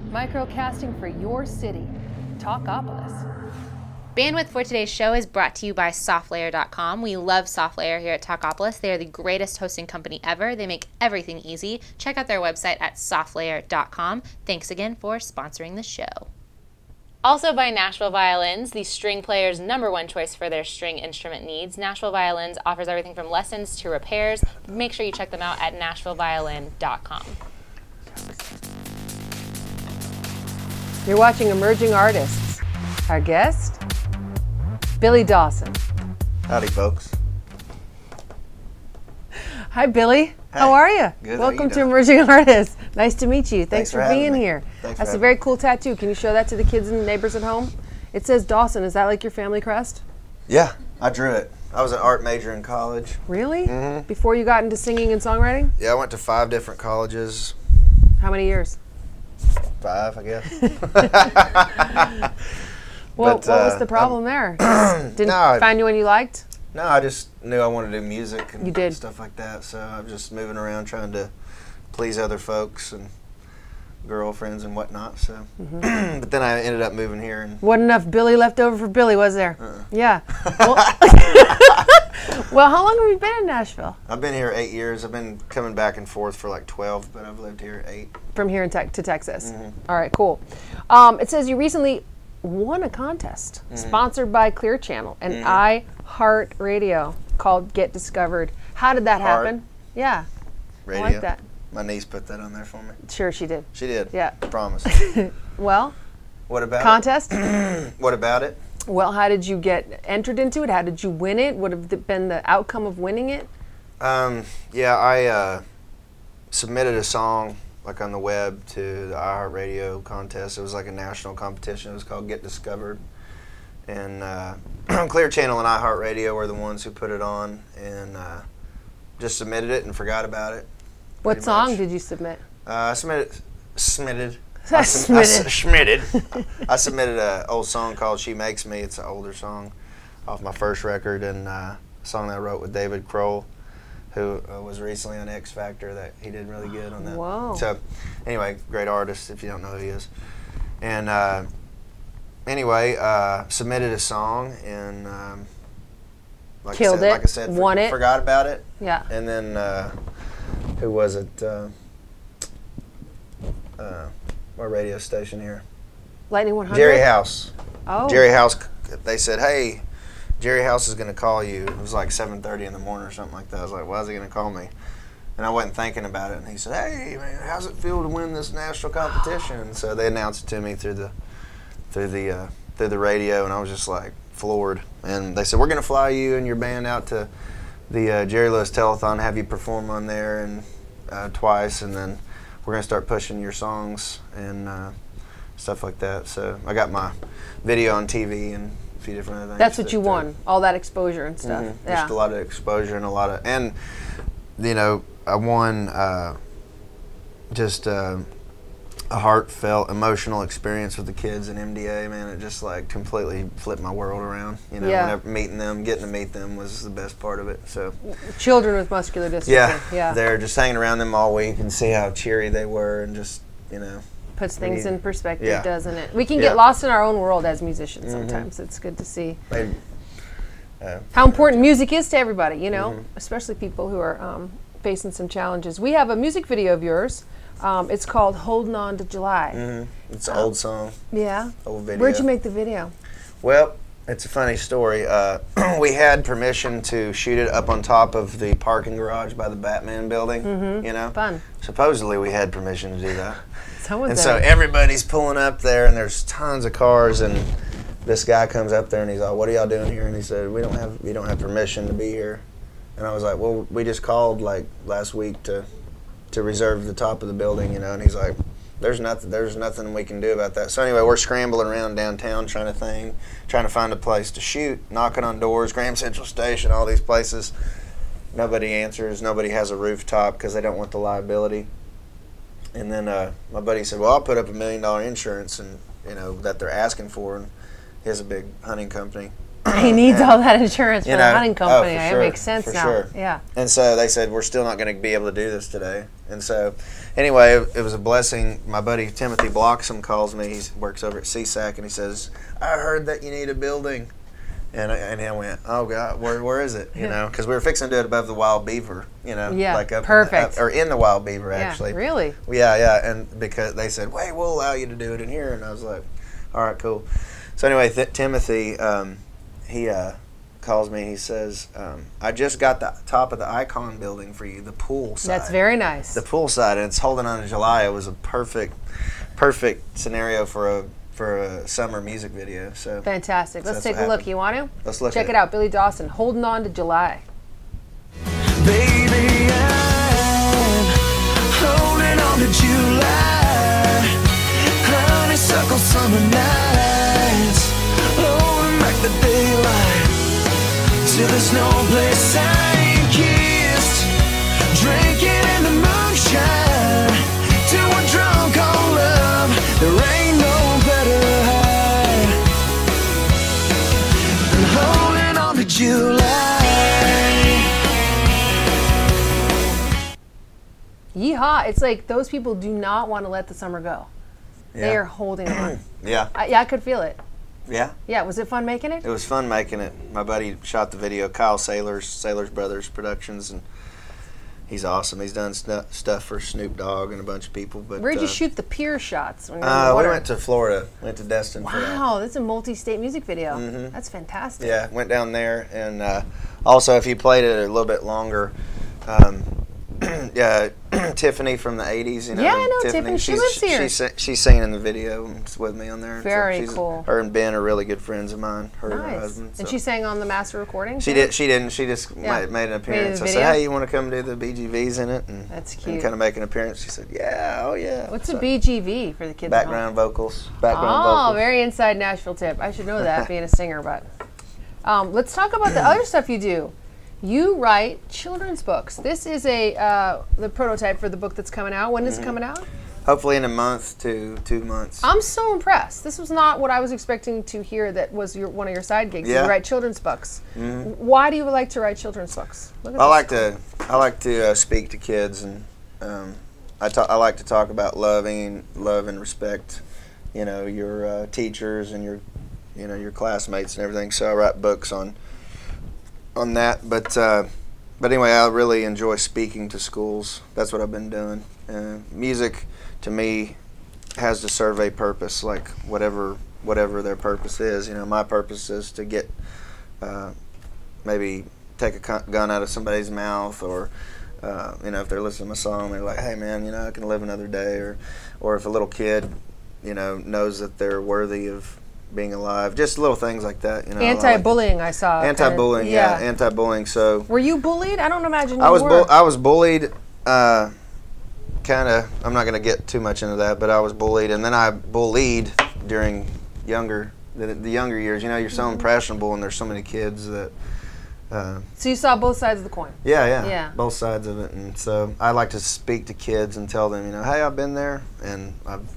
Microcasting for your city. Talkapolis. Bandwidth for today's show is brought to you by softlayer.com. We love Softlayer here at Talkapolis. They are the greatest hosting company ever. They make everything easy. Check out their website at softlayer.com. Thanks again for sponsoring the show. Also by Nashville Violins, the string player's #1 choice for their string instrument needs. Nashville Violins offers everything from lessons to repairs. Make sure you check them out at nashvilleviolin.com. You're watching Emerging Artists. Our guest, Billy Dawson. Howdy, folks. Hi, Billy. Hey. How are you? Good. Welcome to Emerging Artists. Nice to meet you. Thanks for having being me. here. Thanks That's for a very cool tattoo. Can you show that to the kids and neighbors at home? It says Dawson. Is that like your family crest? Yeah, I drew it. I was an art major in college. Really? Before you got into singing and songwriting? Yeah, I went to 5 different colleges. How many years? 5, I guess. Well, But, what was the problem there? Didn't No, find anyone you liked? No, I just knew I wanted to do music and You did. stuff like that. So I was just moving around trying to please other folks and girlfriends and whatnot. So, but then I ended up moving here. And Wasn't enough Billy left over for Billy, was there? Yeah. Well, well, how long have you been in Nashville? I've been here 8 years. I've been coming back and forth for like 12, but I've lived here 8. From here to Texas. All right, cool. It says you recently won a contest sponsored by Clear Channel and iHeartRadio called Get Discovered. How did that happen? Yeah. Radio. I like that. My niece put that on there for me. Sure, she did. She did. Yeah. Promise. Well, What about contest? it? What about it? Well, how did you get entered into it? How did you win it? What have been the outcome of winning it? Yeah, I submitted a song like on the web to the iHeartRadio contest. It was like a national competition. It was called Get Discovered. And Clear Channel and iHeartRadio were the ones who put it on, and just submitted it and forgot about it. What song did you submit? I submitted I submitted an old song called She Makes Me. It's an older song off my first record, and a song that I wrote with David Kroll, who was recently on X Factor. That he did really good on that. Whoa. So anyway, great artist if you don't know who he is. And anyway, submitted a song and like Killed it. Like I said, won it. Forgot about it. Yeah. And then who was it? Our radio station here. Lightning 100? Jerry House. Oh. Jerry House, they said, hey, Jerry House is going to call you. It was like 7:30 in the morning or something like that. I was like, why is he going to call me? And I wasn't thinking about it. And he said, hey, man, how's it feel to win this national competition? And so they announced it to me through the radio, and I was just like floored. And they said, we're going to fly you and your band out to the Jerry Lewis Telethon, have you perform on there and twice, and then we're going to start pushing your songs and stuff like that. So I got my video on TV and a few different other things. That's what you won, all that exposure and stuff. Yeah. Just a lot of exposure and and you know, I won just a heartfelt, emotional experience with the kids in MDA. Man, it just like completely flipped my world around. You know, whenever meeting them, getting to meet them was the best part of it. So children with muscular dystrophy. Yeah, they're just hanging around them all week and see how cheery they were, and just, you know, puts things in perspective, doesn't it? We can Yeah. get lost in our own world as musicians sometimes. It's good to see they, how important music is to everybody, you know, especially people who are facing some challenges. We have a music video of yours. It's called Holding On to July. it's an old song. Yeah. Old video. Where'd you make the video? Well, it's a funny story. We had permission to shoot it up on top of the parking garage by the Batman building. You know, Fun. supposedly we had permission to do that. Someone And said so it. everybody's pulling up there, and there's tons of cars, and this guy comes up there and he's like, "What are y'all doing here?" And he said, "We don't have permission to be here." And I was like, "Well, we just called like last week to reserve the top of the building, you know." And he's like, There's nothing we can do about that. So anyway, we're scrambling around downtown trying to find a place to shoot, knocking on doors, Grand Central Station, all these places. Nobody answers. Nobody has a rooftop because they don't want the liability. And then my buddy said, "Well, I'll put up $1 million insurance, and you know that they're asking for." And he has a big hunting company. He needs all that insurance for the hunting company. For It sure, makes sense for now. sure. Yeah. And so they said, "We're still not going to be able to do this today." And so, anyway, it was a blessing. My buddy Timothy Bloxham calls me. He works over at CSAC, and he says, "I heard that you need a building." And I went, "Oh God, where is it?" You know, because we were fixing to do it above the Wild Beaver. You know, like up perfect. or in the Wild Beaver actually. Really? Yeah. And because they said, "Wait, we'll allow you to do it in here," and I was like, "All right, cool." So anyway, Timothy, he calls me. He says, "I just got the top of the Icon building for you, the pool side." That's very nice. The pool side, and it's holding on in July. It was a perfect scenario for a summer music video. So fantastic. Let's take a look. You want to? Let's look. Check it out. Billy Dawson, "Holding On to July." Baby, I'm holding on to July. Honeysuckle summer nights, holding back the daylight. Till there's no place I ain't kissed, drinking in the moonshine, till we're drunk on love. There ain't no better high than holding on to July. Yeehaw! It's like those people do not want to let the summer go. Yeah. They are holding on. Yeah. I could feel it. Yeah. Yeah. Was it fun making it? It was fun making it. My buddy shot the video, Kyle Sailor's Brothers Productions, and he's awesome. He's done stuff for Snoop Dogg and a bunch of people. But where'd you shoot the pier shots? When you were in the water? We went to Florida. Went to Destin. For that. Wow, that's a multi-state music video. That's fantastic. Yeah, went down there, and also if you played it a little bit longer, yeah, Tiffany from the '80s. You know, yeah, I know Tiffany. She lives here. She's singing in the video with me on there. Very cool. Her and Ben are really good friends of mine. Her nice. husband. So. And she sang on the master recording. She didn't. She just made an appearance. I said, "Hey, you want to come do the BGVs in it?" And that's cute. And kind of make an appearance. She said, "Yeah, oh yeah." What's a BGV for the kids? Background vocals. Oh, very inside Nashville tip. I should know that being a singer, but let's talk about the other stuff you do. You write children's books. This is the prototype for the book that's coming out. When is it coming out? Hopefully in a month to 2 months. I'm so impressed. This was not what I was expecting to hear. That was one of your side gigs. Yeah. You write children's books. Why do you like to write children's books? I like to speak to kids, and I like to talk about love and respect. You know, your teachers and your classmates and everything. So I write books on that, but anyway, I really enjoy speaking to schools. That's what I've been doing. Music, to me, has to serve a purpose, like whatever their purpose is. You know, my purpose is to get maybe take a gun out of somebody's mouth, or you know, if they're listening to my song, they're like, "Hey man, you know, I can live another day," or if a little kid, you know, knows that they're worthy of being alive, just little things like that. You know, anti-bullying. I saw anti-bullying. Yeah, anti-bullying. So were you bullied? I don't imagine you were. I was bullied. Kind of. I'm not going to get too much into that, but I was bullied, and then I bullied during the younger years. You know, you're so impressionable, and there's so many kids that. So you saw both sides of the coin. Yeah, both sides of it, and so I like to speak to kids and tell them, you know, hey, I've been there, and I've,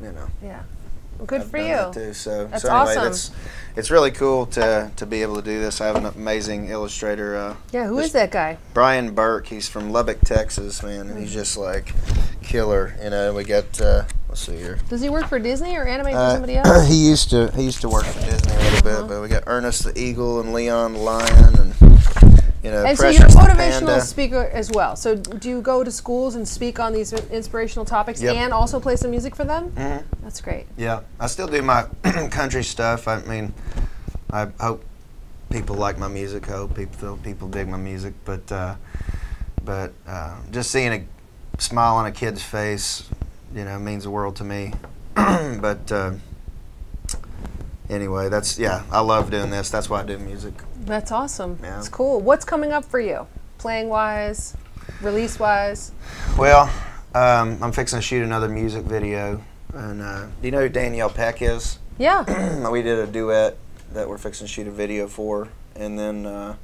you know. Yeah. Well, good for you. That too. So that's anyway, awesome. It's really cool to be able to do this. I have an amazing illustrator. Yeah, who is that guy? Brian Burke. He's from Lubbock, Texas, man, and he's just like killer. You know, we got let's see here. Does he work for Disney or animate for somebody else? He used to work for Disney a little bit, but we got Ernest the Eagle and Leon the Lion, and you know, and Precious so you're a the motivational Panda. speaker as well. So do you go to schools and speak on these inspirational topics and also play some music for them? That's great. Yeah, I still do my country stuff. I mean, I hope people like my music. I hope people dig my music. But just seeing a smile on a kid's face, you know, means the world to me. But anyway, I love doing this. That's why I do music. That's awesome. Yeah. It's cool. What's coming up for you, playing-wise, release-wise? Well, I'm fixing to shoot another music video. And do you know who Danielle Peck is? Yeah. We did a duet that we're fixing to shoot a video for. And then I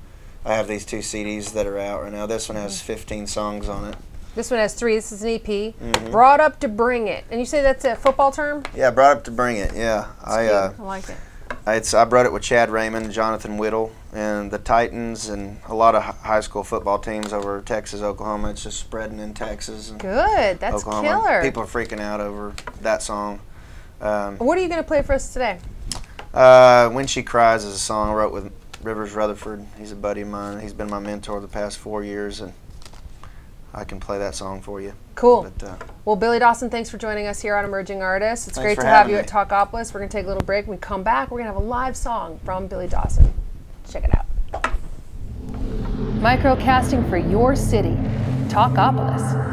have these 2 CDs that are out right now. This one has 15 songs on it. This one has 3. This is an EP. Brought Up to Bring It. And you say that's a football term? Yeah, brought up to bring it. Yeah, I like it. I brought it with Chad Raymond, Jonathan Whittle, and the Titans, and a lot of high school football teams over Texas, Oklahoma. It's just spreading in Texas and Good, that's Oklahoma. killer. People are freaking out over that song. What are you going to play for us today? When She Cries is a song I wrote with Rivers Rutherford. He's a buddy of mine. He's been my mentor the past 4 years, and I can play that song for you. Cool. But, well, Billy Dawson, thanks for joining us here on Emerging Artists. It's Thanks great for to have having you me. at Talkapolis. We're going to take a little break. When we come back, we're going to have a live song from Billy Dawson. Check it out. Microcasting for your city. Talkapolis.